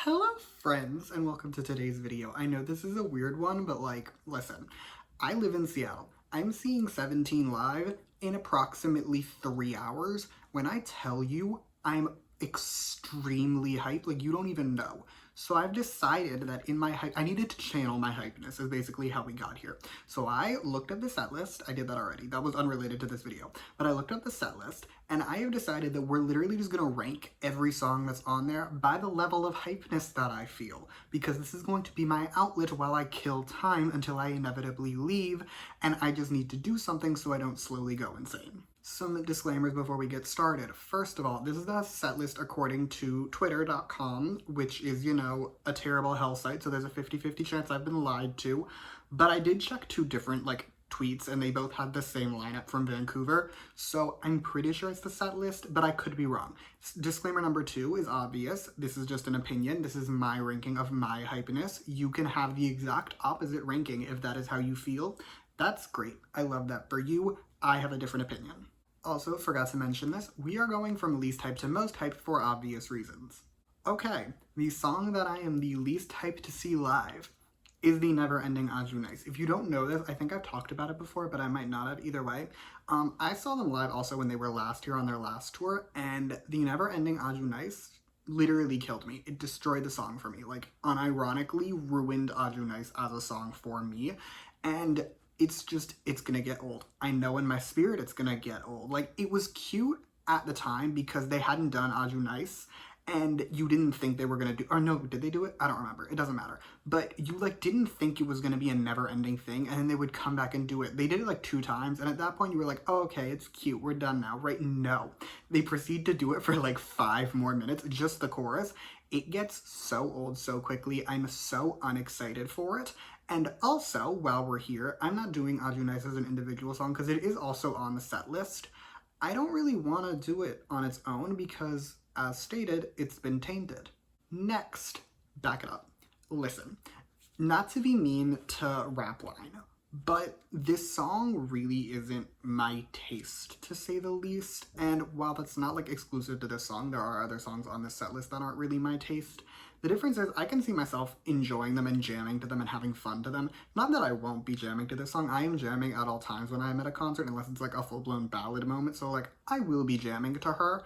Hello friends and welcome to today's video. I know this is a weird one, but like, listen, I live in Seattle. I'm seeing 17 live in approximately 3 hours. When I tell you I'm extremely hyped, like you don't even know. So I've decided that in my hype, I needed to channel my hypeness is basically how we got here. So I looked at the set list. I did that already. That was unrelated to this video. But I looked at the set list and I have decided that we're literally just going to rank every song that's on there by the level of hypeness that I feel. Because this is going to be my outlet while I kill time until I inevitably leave. And I just need to do something so I don't slowly go insane. Some disclaimers before we get started. First of all, this is the set list according to twitter.com, which is, you know, a terrible hell site, so there's a 50-50 chance I've been lied to. But I did check two different, tweets, and they both had the same lineup from Vancouver, so I'm pretty sure it's the set list, but I could be wrong. Disclaimer number 2 is obvious. This is just an opinion. This is my ranking of my hypeness. You can have the exact opposite ranking if that is how you feel. That's great. I love that for you. I have a different opinion. Also, forgot to mention this, we are going from least hyped to most hyped for obvious reasons. Okay, the song that I am the least hyped to see live is the Never-Ending Aju Nice. If you don't know this, I think I've talked about it before, but I might not have either way. I saw them live also when they were last here on their last tour, and the Never-Ending Aju Nice literally killed me. It destroyed the song for me, unironically ruined Aju Nice as a song for me, and it's gonna get old. I know in my spirit it's gonna get old. It was cute at the time because they hadn't done Aju Nice, and you didn't think they were gonna do, or no, did they do it? I don't remember, it doesn't matter. But you didn't think it was gonna be a never-ending thing, and then they would come back and do it. They did it 2 times, and at that point you were like, oh, okay, it's cute, we're done now, right? No. They proceed to do it for 5 more minutes, just the chorus. It gets so old so quickly. I'm so unexcited for it. And also, while we're here, I'm not doing Aju Nice as an individual song because it is also on the set list. I don't really want to do it on its own because, as stated, it's been tainted. Next, back it up. Listen, not to be mean to Rapline, but this song really isn't my taste, to say the least. And while that's not exclusive to this song, there are other songs on this set list that aren't really my taste. The difference is I can see myself enjoying them and jamming to them and having fun to them. Not that I won't be jamming to this song. I am jamming at all times when I'm at a concert, unless it's a full-blown ballad moment. So I will be jamming to her,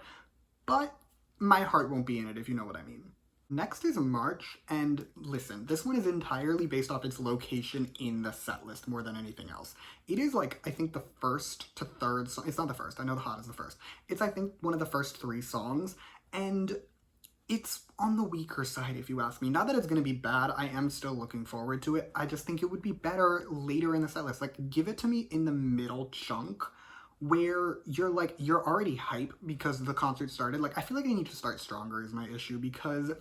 but my heart won't be in it, if you know what I mean. Next is March, and listen, this one is entirely based off its location in the set list more than anything else. It is I think the first to third song. It's not the first, I know The Hot is the first. It's I think one of the first 3 songs, and it's on the weaker side if you ask me. Not that it's going to be bad, I am still looking forward to it. I just think it would be better later in the set list. Give it to me in the middle chunk where you're already hype because the concert started. I feel like I need to start stronger is my issue, because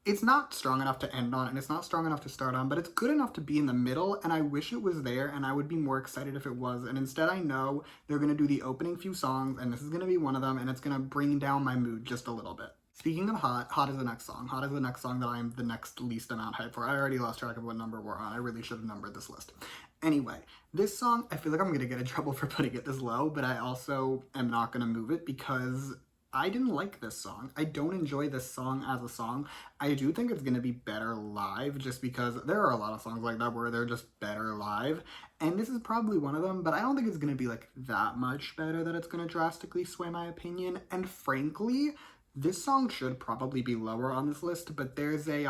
it's not strong enough to end on and it's not strong enough to start on, but it's good enough to be in the middle, and I wish it was there, and I would be more excited if it was. And instead I know they're going to do the opening few songs, and this is going to be one of them, and it's going to bring down my mood just a little bit. Speaking of Hot, Hot is the next song. Hot is the next song that I'm the next least amount hyped for. I already lost track of what number we're on. I really should have numbered this list. Anyway, this song, I feel like I'm going to get in trouble for putting it this low, but I also am not going to move it because I didn't like this song. I don't enjoy this song as a song. I do think it's going to be better live, just because there are a lot of songs like that where they're just better live, and this is probably one of them, but I don't think it's going to be that much better that it's going to drastically sway my opinion. And frankly, this song should probably be lower on this list, but there's a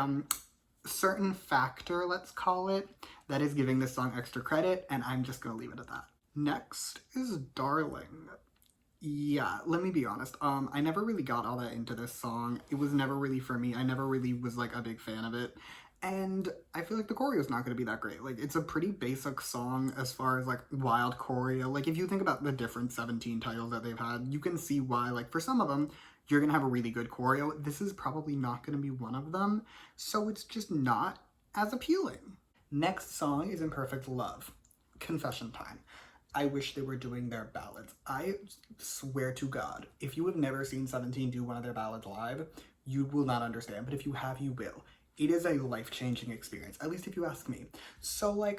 certain factor, let's call it, that is giving this song extra credit, and I'm just gonna leave it at that. Next is Darling. Yeah, let me be honest, I never really got all that into this song. It was never really for me. I never really was a big fan of it, and I feel like the choreo is not going to be that great. It's a pretty basic song as far as wild choreo. If you think about the different 17 titles that they've had, you can see why for some of them you're gonna have a really good choreo. This is probably not gonna be one of them, so it's just not as appealing. Next song is Imperfect Love. Confession time. I wish they were doing their ballads. I swear to God, if you have never seen 17 do one of their ballads live, you will not understand, but if you have, you will. It is a life-changing experience, at least if you ask me. So I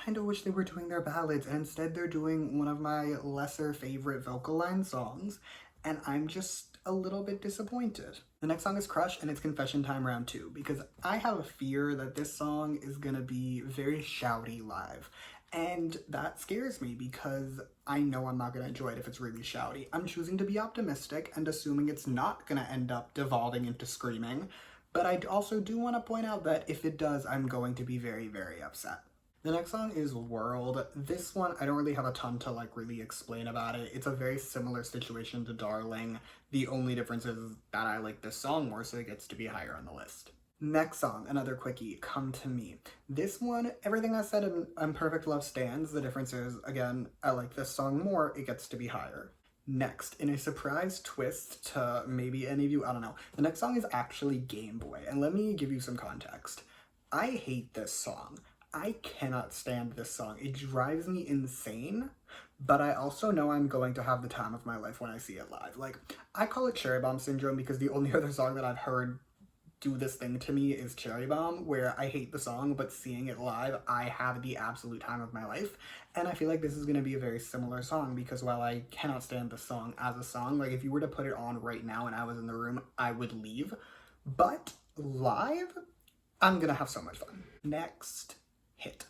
kind of wish they were doing their ballads, and instead they're doing one of my lesser favorite vocal line songs, and I'm just a little bit disappointed. The next song is Crush, and it's Confession Time Round 2, because I have a fear that this song is gonna be very shouty live. And that scares me because I know I'm not gonna enjoy it if it's really shouty. I'm choosing to be optimistic and assuming it's not gonna end up devolving into screaming, but I also do want to point out that if it does, I'm going to be very, very upset. The next song is World. This one, I don't really have a ton to like really explain about it. It's a very similar situation to Darling. The only difference is that I like this song more, so it gets to be higher on the list. Next song, another quickie, Come to Me. This one, everything I said in Perfect Love stands. The difference is, again, I like this song more, it gets to be higher. Next, in a surprise twist to maybe any of you, I don't know, the next song is actually Game Boy, and let me give you some context. I hate this song. I cannot stand this song. It drives me insane, but I also know I'm going to have the time of my life when I see it live. Like, I call it Cherry Bomb Syndrome because the only other song that I've heard do this thing to me is Cherry Bomb, where I hate the song, but seeing it live, I have the absolute time of my life. And I feel like this is going to be a very similar song because while I cannot stand the song as a song, like if you were to put it on right now and I was in the room, I would leave. But live, I'm going to have so much fun. Next, Hit.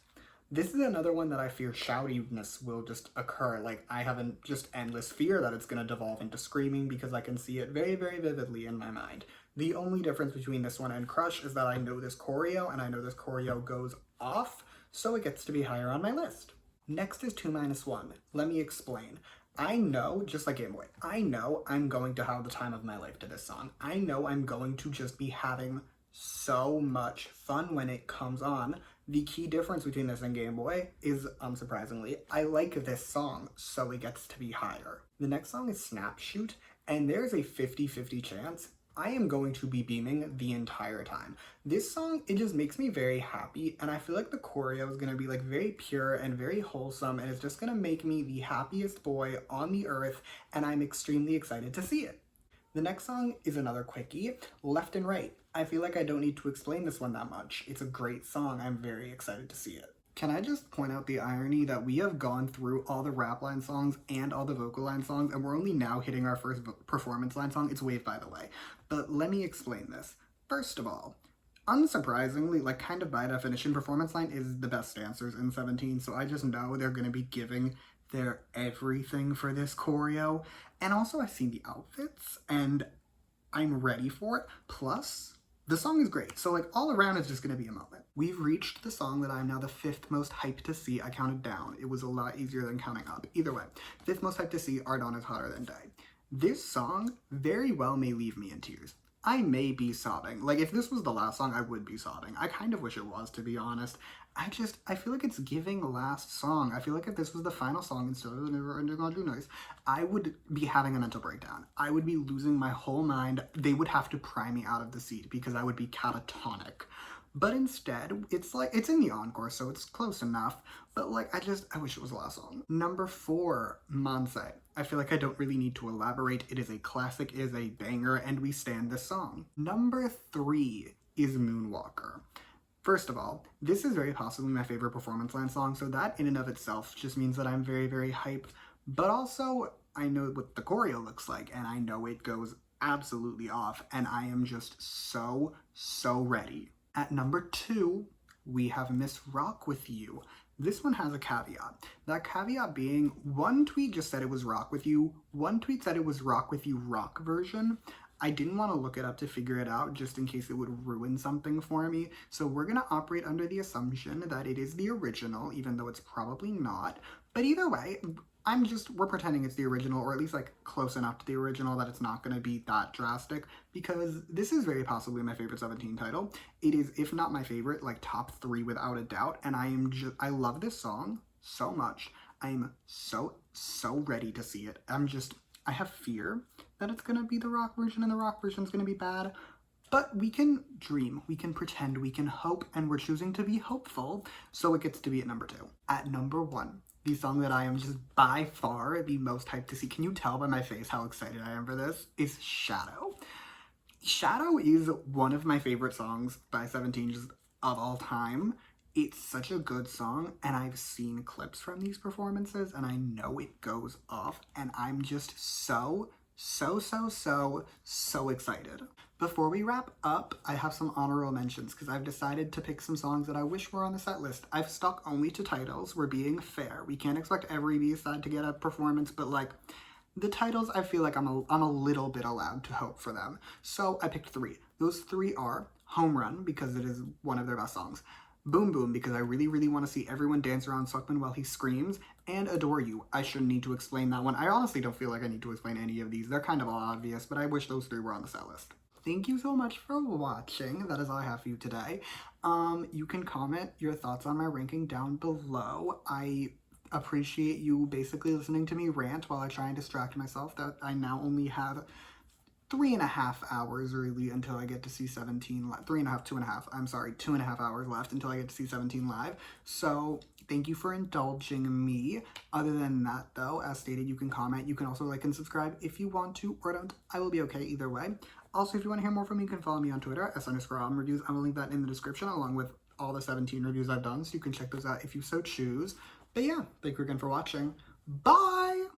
This is another one that I fear shoutiness will just occur. Like, I have just endless fear that it's going to devolve into screaming because I can see it very, very vividly in my mind. The only difference between this one and Crush is that I know this choreo, and I know this choreo goes off, so it gets to be higher on my list. Next is 2-1. Let me explain. I know, just like Game Boy, I know I'm going to have the time of my life to this song. I know I'm going to just be having so much fun when it comes on. The key difference between this and Game Boy is, unsurprisingly, I like this song, so it gets to be higher. The next song is Snap Shoot, and there's a 50-50 chance I am going to be beaming the entire time. This song, it just makes me very happy, and I feel like the choreo is going to be like very pure and very wholesome, and it's just going to make me the happiest boy on the earth, and I'm extremely excited to see it. The next song is another quickie, Left and Right. I feel like I don't need to explain this one that much. It's a great song. I'm very excited to see it. Can I just point out the irony that we have gone through all the rap line songs and all the vocal line songs, and we're only now hitting our first performance line song? It's Wave, by the way. But let me explain this. First of all, unsurprisingly, like kind of by definition, performance line is the best dancers in 17, so I just know they're going to be giving their everything for this choreo. And also I've seen the outfits and I'm ready for it. Plus, the song is great. So like all around it's just gonna be a moment. We've reached the song that I'm now the 5th most hyped to see. I counted down. It was a lot easier than counting up. Either way, 5th most hyped to see, Ardon is Hotter Than Day. This song very well may leave me in tears. I may be sobbing. Like if this was the last song, I would be sobbing. I kind of wish it was, to be honest. I feel like it's giving last song. I feel like if this was the final song instead of the Never Ending Laundry Noise, I would be having a mental breakdown. I would be losing my whole mind. They would have to pry me out of the seat because I would be catatonic. But instead, it's like, it's in the encore, so it's close enough. But like, I wish it was the last song. Number 4, Manse. I feel like I don't really need to elaborate. It is a classic, it is a banger, and we stand this song. Number 3 is Moonwalker. First of all, this is very possibly my favorite performance line song, so that in and of itself just means that I'm very, very hyped. But also, I know what the choreo looks like, and I know it goes absolutely off, and I am just so, so ready. At number 2, we have Miss Rock With You. This one has a caveat. That caveat being, one tweet just said it was Rock With You, one tweet said it was Rock With You rock version. I didn't want to look it up to figure it out just in case it would ruin something for me. So we're going to operate under the assumption that it is the original, even though it's probably not. But either way, we're pretending it's the original, or at least like close enough to the original that it's not going to be that drastic, because this is very possibly my favorite 17 title. It is, if not my favorite, like top 3 without a doubt. And I love this song so much. I'm so ready to see it. I have fear that it's gonna be the rock version and the rock version is gonna be bad, but we can dream, we can pretend, we can hope, and we're choosing to be hopeful, so it gets to be at number 2. At number 1, the song that I am just by far the most hyped to see, can you tell by my face how excited I am for this, is Shadow. Shadow is one of my favorite songs by 17 just of all time. It's such a good song, and I've seen clips from these performances, and I know it goes off, and I'm just so so excited. Before we wrap up, I have some honorable mentions because I've decided to pick some songs that I wish were on the set list. I've stuck only to titles. We're being fair. We can't expect every B-side to get a performance, but like the titles, I feel like I'm a little bit allowed to hope for them. So I picked three. Those three are Home Run, because it is one of their best songs, Boom Boom, because I really want to see everyone dance around Suckman while he screams, and Adore You. I shouldn't need to explain that one. I honestly don't feel like I need to explain any of these. They're kind of all obvious, but I wish those three were on the set list. Thank you so much for watching. That is all I have for you today. You can comment your thoughts on my ranking down below. I appreciate you basically listening to me rant while I try and distract myself that I now only have 3.5 hours really until I get to see 17 live. 3.5, 2.5, I'm sorry, 2.5 hours left until I get to see 17 live. So thank you for indulging me. Other than that though, as stated, you can comment. You can also like and subscribe if you want to or don't. I will be okay either way. Also, if you want to hear more from me, you can follow me on Twitter, @s_albumreviews. I will link that in the description along with all the 17 reviews I've done, so you can check those out if you so choose. But yeah, thank you again for watching. Bye!